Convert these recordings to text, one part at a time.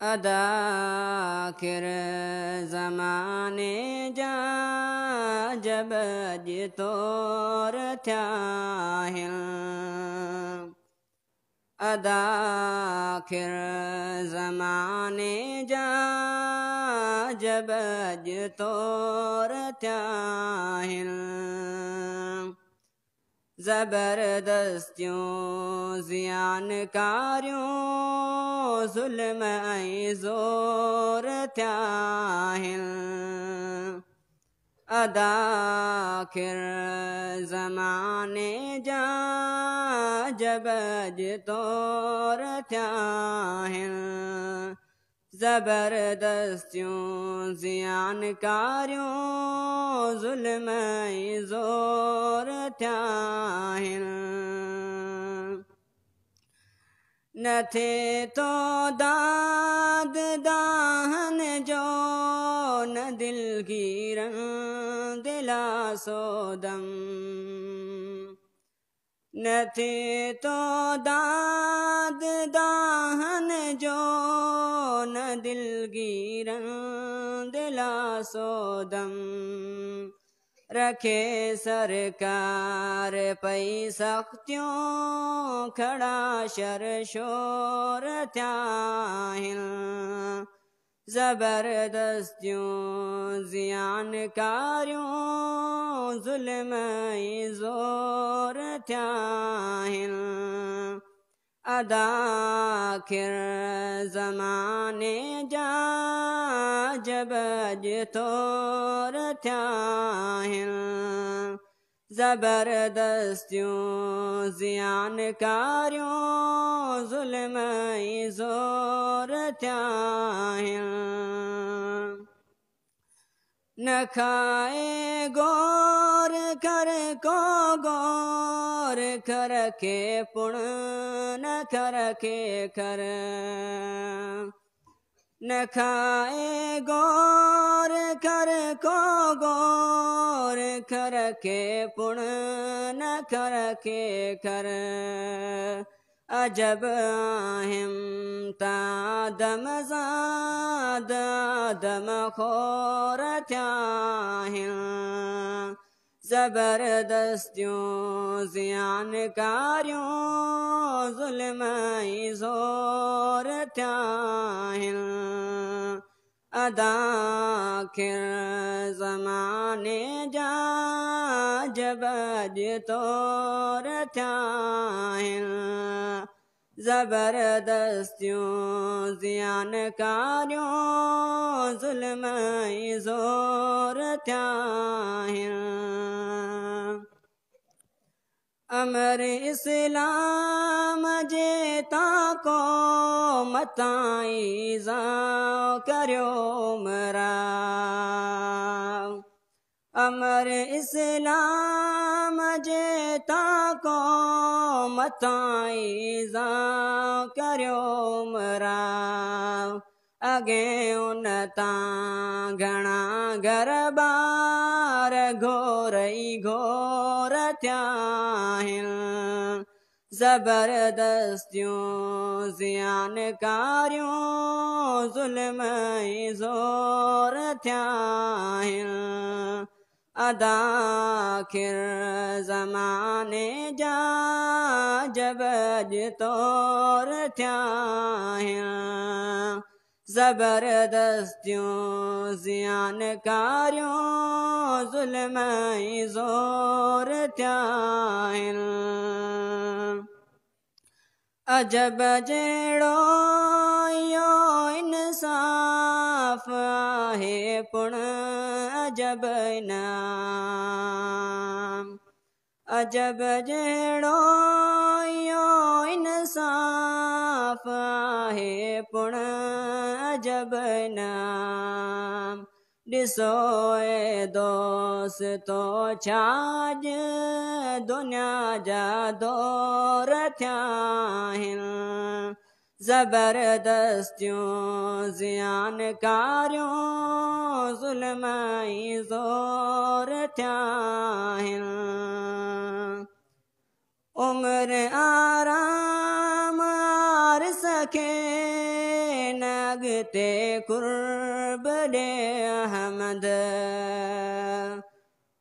अदा आखिर ज़माने जा जब अॼु तौर थिया आहिनि। अदा आखिर ज़माने जा जब अॼु तौर थिया आहिनि। ज़बरदस्तियूं ज़ियानकारियूं ज़ुल्म ऐं ज़ोर थिया आहिनि। अदा आखिर ज़माने जा जब अॼु तौर थिया आहिनि। ज़बरदस्तियूं ज़ियानकारियूं ज़ुल्म ऐं ज़ोर थिया आहिनि। न थिए तो दाद दाहन जो न दिलगीरन दिलासो दम। न थिए तो दाद दाहन जो न दिलगीरन दिलासो दम। रखे सरकार पई सख्तियों खड़ा शर शोर थिया आहिनि। ज़बरदस्तियूं ज़ियानकारियूं ज़ुल्म ऐं ज़ोर थिया आहिनि। अदा आखिर ज़माने जा जब अॼु तौर थिया आहिनि। ज़बरदस्तियूं ज़ियानकारियूं ज़ुल्म ऐं ज़ोर थिया आहिनि। न खाए गौर कर को गौर कर के पुण न कर के कर। न खाए गौर कर को गौर कर के पुण न कर के कर। अजब आहिम तादम ज़ाद आदम खोर थिया आहिनि। ज़बरदस्तियूं ज़ियानकारियूं ज़ुल्म ऐं ज़ोर थिया आहिनि। अदा आखिर ज़माने जा जब अॼु तौर थिया आहिनि। ज़बरदस्तियूं ज़ियानकारियूं ज़ुल्म ऐं ज़ोर थिया आहिनि। अमर इस्लाम जे ताको मताई ज़ा करियो मरा। अमर इस्लाम जे ताको मताई ज़ा करियो मरा। अगे उन तां घणा घर बार घोर ई घोर थिया आहिनि। ज़बरदस्तियूं ज़ियानकारियूं ज़ुल्म ऐं ज़ोर थिया आहिनि। अदा आखिर ज़माने जा जब अॼु तौर थिया आहिनि। ज़बरदस्तियूं ज़ियानकारियूं ज़ुल्म ऐं ज़ोर थिया आहिनि। अजब जहिड़ो इहो इंसाफ़ आहे पुण अजब इनाम। अजब जहिड़ो इहो इंसाफ़ आहे पुण अजब इनाम। ॾिसो ए दोस्तो छा अॼु दुनिया जा दौर थिया आहिनि। ज़बरदस्तियूं ज़ियानकारियूं ज़ुल्म ऐं ज़ोर थिया आहिनि। उम्र आराम आरस सके न अॻिते कुर्ब ॾे अहमद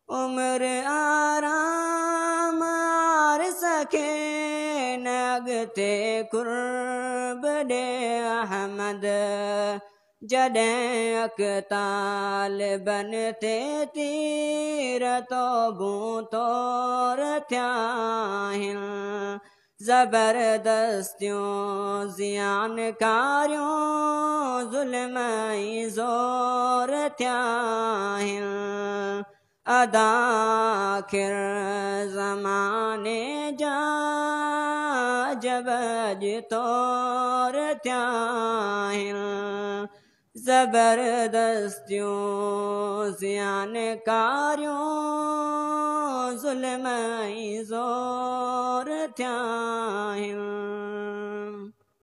उम्र आराम आर सके न अॻिते कुर्ब ॾे अहमद जॾहिं अकताल बन ते तीर तौबूं तौर थिया आहिनि ज़बरदस्तियूं ज़ियानकारियूं ज़ुल्म ऐं ज़ोर थिया आहिनि अदाखिर ज़माने जा जब अॼु तौर थिया आहिनि ज़बरदस्तियूं ज़ियानकारियूं ज़ुल्म ऐं ज़ोर थिया आहिनि